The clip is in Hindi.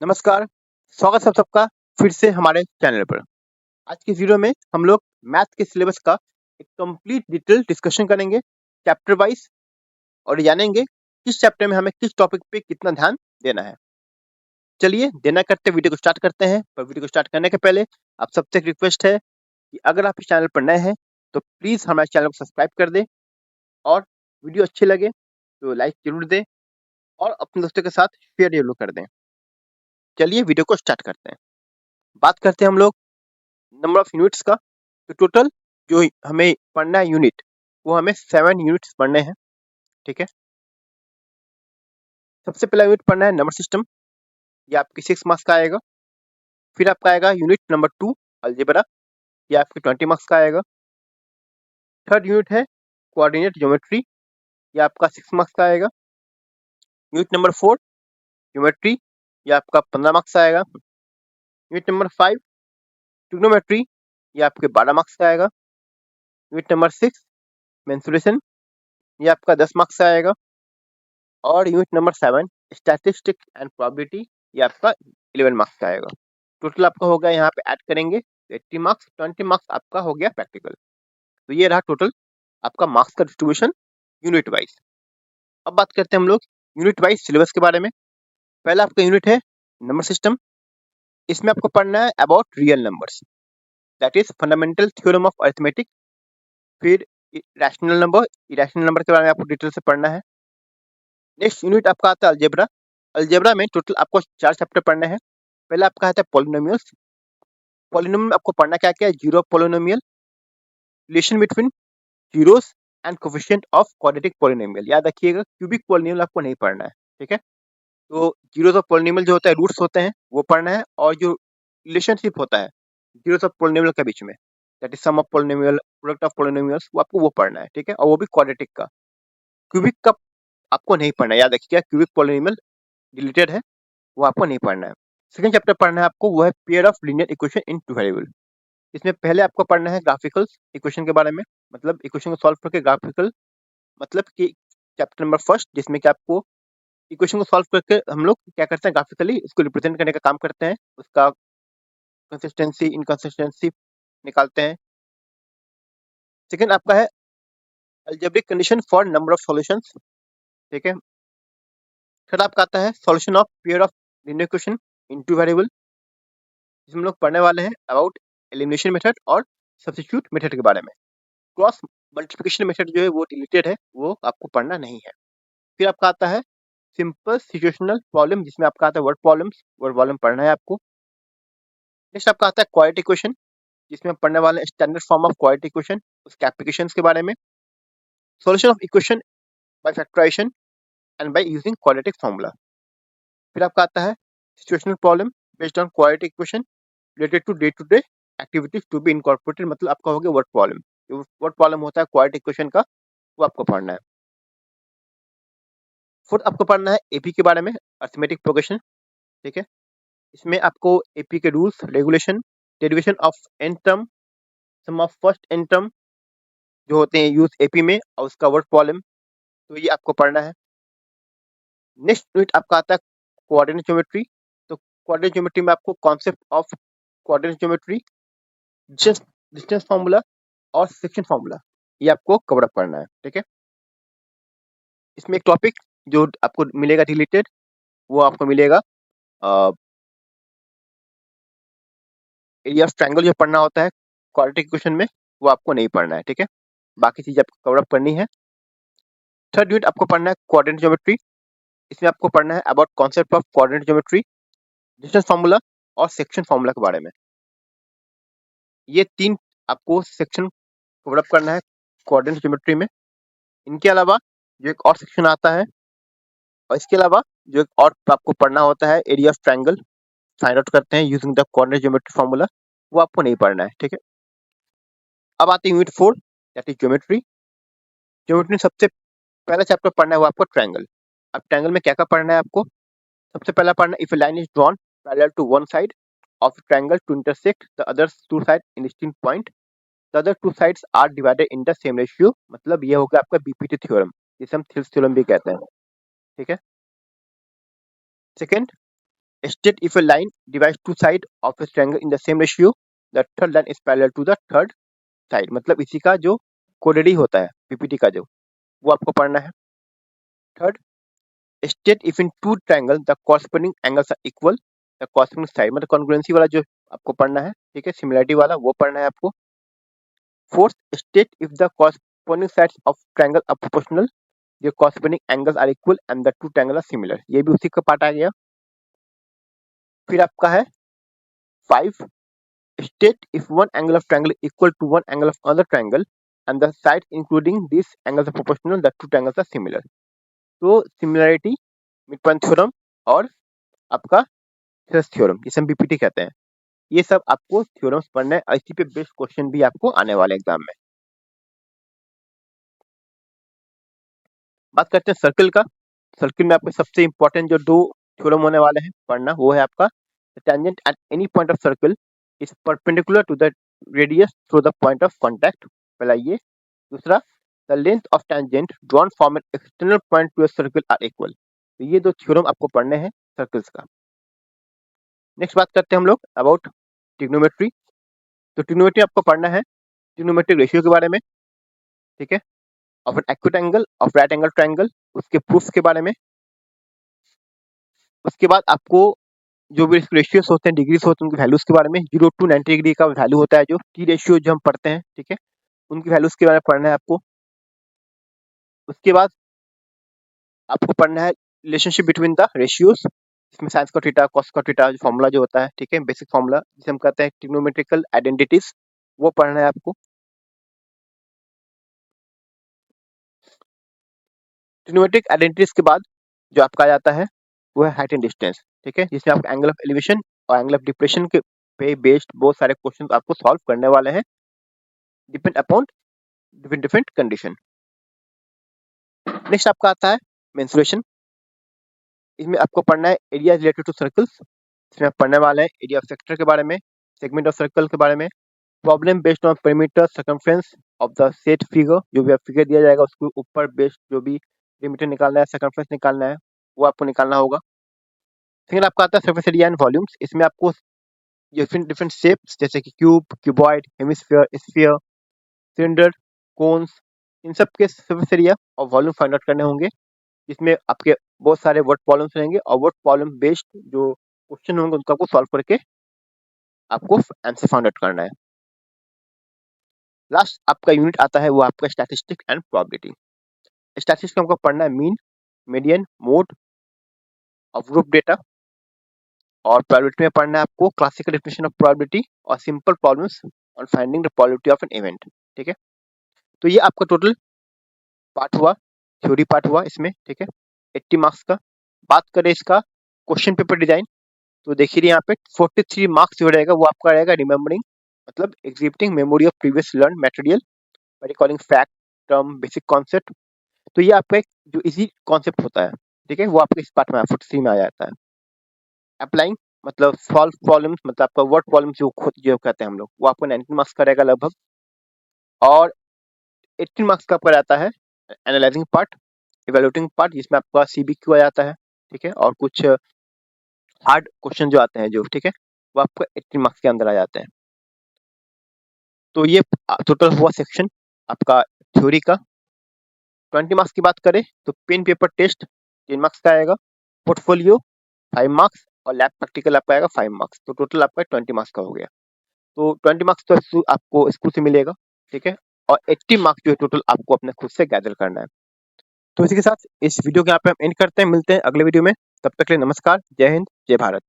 नमस्कार, स्वागत है सबका फिर से हमारे चैनल पर। आज की वीडियो में हम लोग मैथ के सिलेबस का एक कंप्लीट डिटेल डिस्कशन करेंगे चैप्टर वाइज और जानेंगे किस चैप्टर में हमें किस टॉपिक पे कितना ध्यान देना है। चलिए देना करते वीडियो को स्टार्ट करते हैं। पर वीडियो को स्टार्ट करने के पहले आप सबसे एक रिक्वेस्ट है कि अगर आप इस चैनल पर नए हैं तो प्लीज़ हमारे चैनल को सब्सक्राइब कर दें और वीडियो अच्छी लगे तो लाइक जरूर दें और अपने दोस्तों के साथ शेयर जरूर कर दें। चलिए वीडियो को स्टार्ट करते हैं। बात करते हैं हम लोग नंबर ऑफ यूनिट्स का। तो टोटल जो हमें पढ़ना है यूनिट, वो हमें 7 यूनिट्स पढ़ने हैं। ठीक है, सबसे पहला यूनिट पढ़ना है नंबर सिस्टम, ये आपकी 6 मार्क्स का आएगा। फिर आपका आएगा यूनिट नंबर 2 अलजेब्रा, ये आपके 20 मार्क्स का आएगा। थर्ड यूनिट है कोऑर्डिनेट ज्योमेट्री, ये आपका 6 मार्क्स का आएगा। यूनिट नंबर 4 ज्योमेट्री, ये आपका 15 मार्क्स का आएगा। यूनिट नंबर 5 ट्रिग्नोमेट्री, ये आपके 12 मार्क्स का आएगा। यूनिट नंबर 6 मेंसुरेशन, ये आपका 10 मार्क्स का आएगा। और unit number 7 statistics and probability, ये आपका 11 मार्क्स का आएगा। टोटल आपका हो गया, यहाँ पे ऐड करेंगे 80 मार्क्स, 20 मार्क्स आपका हो गया प्रैक्टिकल। तो ये रहा टोटल आपका मार्क्स का डिस्ट्रीब्यूशन यूनिट वाइज। अब बात करते हैं हम लोग यूनिट वाइज सिलेबस के बारे में। पहला आपका यूनिट है नंबर सिस्टम, इसमें आपको पढ़ना है about real numbers, that is fundamental theorem of arithmetic. फिर रैशनल नंबर, इरेशनल नंबर के बारे में आपको डिटेल से पढ़ना है। नेक्स्ट यूनिट आपका आता है अलजेब्रा। अलजेब्रा में टोटल आपको 4 चैप्टर पढ़ने हैं। पहला आपका आता है पॉलिनोमियल्स। पॉलिनोमियल आपको पढ़ना क्या क्या है, zero polynomial, relation between zeros and coefficient of quadratic polynomial. याद रखिएगा क्यूबिक पॉलिनोमियल आपको नहीं पढ़ना है। ठीक है, तो जीरोस ऑफ पॉलिनोमियल जो होता है, रूट्स होते हैं, वो पढ़ना है। और जो रिलेशनशिप होता है जीरोस ऑफ पॉलिनोमियल के बीच में, that is sum of polynomial, product of polynomials, वो आपको वो पढ़ना है। ठीक है, और वो भी क्वाड्रेटिक का। क्यूबिक का आपको नहीं पढ़ना है, याद रखिएगा क्यूबिक पॉलिनोमियल डिलीटेड है, वो आपको नहीं पढ़ना है। सेकंड चैप्टर पढ़ना है आपको, वो है pair of linear equation in two variable. इसमें पहले आपको पढ़ना है ग्राफिकल इक्वेशन के बारे में, मतलब इक्वेशन को सॉल्व करके ग्राफिकल, मतलब कि चैप्टर नंबर फर्स्ट, जिसमें कि आपको इक्वेशन को सॉल्व करके हम लोग क्या करते हैं, ग्राफिकली उसको रिप्रेजेंट करने का काम करते हैं, उसका कंसिस्टेंसी इनकंसिस्टेंसी निकालते हैं। सेकंड आपका है algebraic condition for number of solutions. ठीक है, थर्ड आपका आता है solution of pair of linear equation into variable, जिसमें हम लोग पढ़ने वाले हैं अबाउट एलिमिनेशन मेथड और सब्स्टिट्यूट मेथड के बारे में। क्रॉस मल्टीप्लिकेशन मेथड जो है वो डिलीटेड है, वो आपको पढ़ना नहीं है। फिर आपका आता है सिंपल सिचुएशनल प्रॉब्लम, जिसमें आपका आता है वर्ड प्रॉब्लम्स, वर्ड प्रॉब्लम पढ़ना है आपको। नेक्स्ट आपका आता है क्वाड्रेटिक इक्वेशन, जिसमें हम पढ़ने वाले हैं standard form of quadratic equation, उसके एप्लीकेशंस के बारे में। Solution of equation by factorisation and by using quadratic formula. फिर आपका आता है situational problem based on quadratic equation related to day activities to be incorporated, मतलब आपका हो गया वर्ड प्रॉब्लम। जो वर्ड प्रॉब्लम होता है क्वाड्रेटिक इक्वेशन का, वो आपको पढ़ना है। फोर्थ आपको पढ़ना है एपी के बारे में, अरिथमेटिक प्रोग्रेशन। ठीक है, इसमें आपको एपी के rules regulation, derivation of n term, sum of first n term जो होते हैं यूज एपी में, और उसका वर्ड प्रॉब्लम, तो ये आपको पढ़ना है। नेक्स्ट यूनिट आपका आता है कोऑर्डिनेट ज्योमेट्री। तो कोऑर्डिनेट ज्योमेट्री में आपको concept of coordinate geometry, just distance formula और सेक्शन फार्मूला, ये आपको कवर अप करना है। ठीक है, इसमें एक टॉपिक जो आपको मिलेगा रिलेटेड, वो आपको मिलेगा एरिया ऑफ ट्रायंगल जो पढ़ना होता है क्वाड्रेटिक इक्वेशन में, वो आपको नहीं पढ़ना है। ठीक है, बाकी चीजें आपको कवर अप करनी है। थर्ड यूनिट आपको पढ़ना है कोऑर्डिनेट ज्योमेट्री। इसमें आपको पढ़ना है about concept of coordinate geometry, distance formula और सेक्शन फार्मूला के बारे में। ये 3 आपको सेक्शन कवर अप करना है कोऑर्डिनेट ज्योमेट्री में। इनके अलावा जो एक और सेक्शन आता है, और इसके अलावा जो एक और आपको पढ़ना होता है area of triangle find out करते हैं using the coordinate geometry formula, वो आपको नहीं पढ़ना है। ठीक है, अब आते हैं unit 4, that is geometry. Geometry में सबसे पहला चैप्टर पढ़ना है वो आपको ट्रायंगल। अब ट्रायंगल में क्या क्या पढ़ना है आपको, सबसे पहला पढ़ना if a line is drawn parallel to one side of triangle to intersect the other two side in distinct point, the other two sides are divided in the same ratio, मतलब ये हो गया आपका बीपीटी थ्योरम, जिसे हम थिल्स थ्योरम भी कहते हैं। ठीक है, second State if a line divides two sides of a triangle in the same ratio, the third line is parallel to the third side. मतलब इसी का जो कोडेडी होता है पीपीटी का जो वो आपको पढ़ना है. Third, state if in two triangle the corresponding angles are equal the corresponding side. मतलब कॉन्ग्रुएंसी वाला जो आपको पढ़ना है, ठीक है, सिमिलरिटी वाला वो पढ़ना है आपको. Fourth, state if the corresponding sides of triangle are proportional, the corresponding angles are equal and the two triangles are similar. ये भी उसी का पार्ट आ गया. फिर आपका है 5, state if one angle of triangle equal to one angle of other triangle and the sides including these angles are proportional, the two triangles are similar. तो सिमिलरिटी, मिड पॉइंट थ्योरम और आपका थ्रेस थ्योरम, जिसे हम बीपीटी कहते हैं, ये सब आपको थ्योरम्स पढ़ना है. इसी पे बेस्ड क्वेश्चन भी आपको आने वाले एग्जाम में. बात करते हैं सर्कल का. सर्कल में आपके सबसे इंपॉर्टेंट जो दो थ्योरम होने वाले हैं पढ़ना, वो है आपका tangent at any point of circle is perpendicular to the radius through the point of contact. पहला ये. दूसरा, the length of tangent drawn from an external point to a circle are equal. तो ये दो थ्योरम आपको पढ़ने हैं सर्कल्स का. नेक्स्ट बात करते हैं हम लोग अबाउट ट्रिग्नोमेट्री. तो ट्रिग्नोमेट्री आपको पढ़ना है ट्रिग्नोमेट्रिक रेशियो के बारे में, ठीक है, of an acute angle of right angle triangle, उसके प्रूफ्स के बारे में. उसके बाद आपको जो भी रेशियोस होते हैं, डिग्रीज होते हैं, उनकी वैल्यूज के बारे में. 0 to 90 डिग्री का वैल्यू होता है जो टी रेशियो जो हम पढ़ते हैं, ठीक है, उनकी वैल्यूज के बारे में पढ़ना है आपको. उसके बाद आपको पढ़ना है रिलेशनशिप बिटवीन द रेशियोस. इसमें साइंस का थीटा कॉस का थीटा फॉर्मूला जो होता है, ठीक है, बेसिक फॉर्मूला जिसे हम कहते हैं ट्रिग्नोमेट्रिकल आइडेंटिटीज, वो पढ़ना है आपको. ट्रिग्नोमेट्रिक आइडेंटिटीज के बाद जो आपका आ जाता है वो है हाइट एंड डिस्टेंस, ठीक है, जिसमें आपको एंगल ऑफ एलिवेशन और एंगल ऑफ डिप्रेशन के पे बेस्ड बहुत सारे क्वेश्चन आपको सॉल्व करने वाले हैं, depend upon different different condition. Next आपका आता है मेंसुरेशन. इसमें आपको पढ़ना है एरिया रिलेटेड टू सर्कल्स. इसमें आप पढ़ने वाले हैं एरिया ऑफ सेक्टर के बारे में, सेगमेंट ऑफ सर्कल के बारे में, problem based on perimeter circumference of the set figure. जो भी फिगर दिया जाएगा उसके ऊपर बेस्ड जो भी पेरीमीटर निकालना है, सर्कमफ्रेंस निकालना है, वो आपको निकालना होगा. फिर आपका आता है सरफेस एरिया एंड वॉल्यूम्स. इसमें आपको डिफरेंट डिफरेंट शेप्स जैसे कि cube, cuboid, hemisphere, sphere, cylinder, cones, इन सब के सरफेस एरिया और वॉल्यूम फाइंड आउट करने होंगे, जिसमें आपके बहुत सारे वर्ड प्रॉब्लम्स रहेंगे और वर्ड प्रॉब्लम बेस्ड जो क्वेश्चन होंगे उनको आपको सॉल्व करके आपको आंसर फाइंड आउट करना है. लास्ट आपका यूनिट आता है वो आपका स्टैटिस्टिक्स एंड प्रोबेबिलिटी. स्टैटिस्टिक्स में आपको पढ़ना है mean, median, mode of group data. और प्रोबेबिलिटी में पढ़ना है आपको क्लासिकल डेफिनेशन ऑफ प्रोबेबिलिटी और simple problems on finding the probability of an event, ठीक है. तो ये आपका टोटल पार्ट हुआ, थ्योरी पार्ट हुआ इसमें, ठीक है, 80 मार्क्स का. बात करें इसका क्वेश्चन पेपर डिजाइन, तो देखिए यहाँ पे 43 मार्क्स जो रहेगा वो आपका रहेगा रिमेम्बरिंग, मतलब executing memory of previous learn material by recalling fact, term, basic concept. तो ये आपका एक जो इजी कॉन्सेप्ट होता है, ठीक है, वो आपके इस पार्ट में 43 में आ जाता है. अप्लाइंग मतलब सॉल्व प्रॉब्लम्स, मतलब आपका वर्ड प्रॉब्लम जो खुद जो कहते हैं हम लोग, वो आपको 19 मार्क्स का रहेगा लगभग. और 18 मार्क्स का आपका रहता है एनालाइजिंग पार्ट, इवैल्यूएटिंग पार्ट, जिसमें आपका सीबीक्यू आ जाता है, ठीक है, और कुछ हार्ड क्वेश्चन जो आते हैं जो, ठीक है, वो आपको 18 मार्क्स के अंदर आ जाते हैं. तो ये टोटल हुआ सेक्शन आपका थ्योरी का. 20 मार्क्स की बात करें तो पेन पेपर टेस्ट 10 मार्क्स का आएगा, पोर्टफोलियो 5 मार्क्स और लैब प्रैक्टिकल आपका आएगा 5 मार्क्स. तो टोटल आपका 20 मार्क्स का हो गया. तो 20 मार्क्स तो आपको स्कूल से मिलेगा, ठीक है, और 80 मार्क्स जो है टोटल आपको अपने खुद से गैदर करना है. तो इसी के साथ इस वीडियो के यहाँ पे हम एंड करते हैं. मिलते हैं अगले वीडियो में. तब तक के लिए नमस्कार, जय हिंद, जय भारत.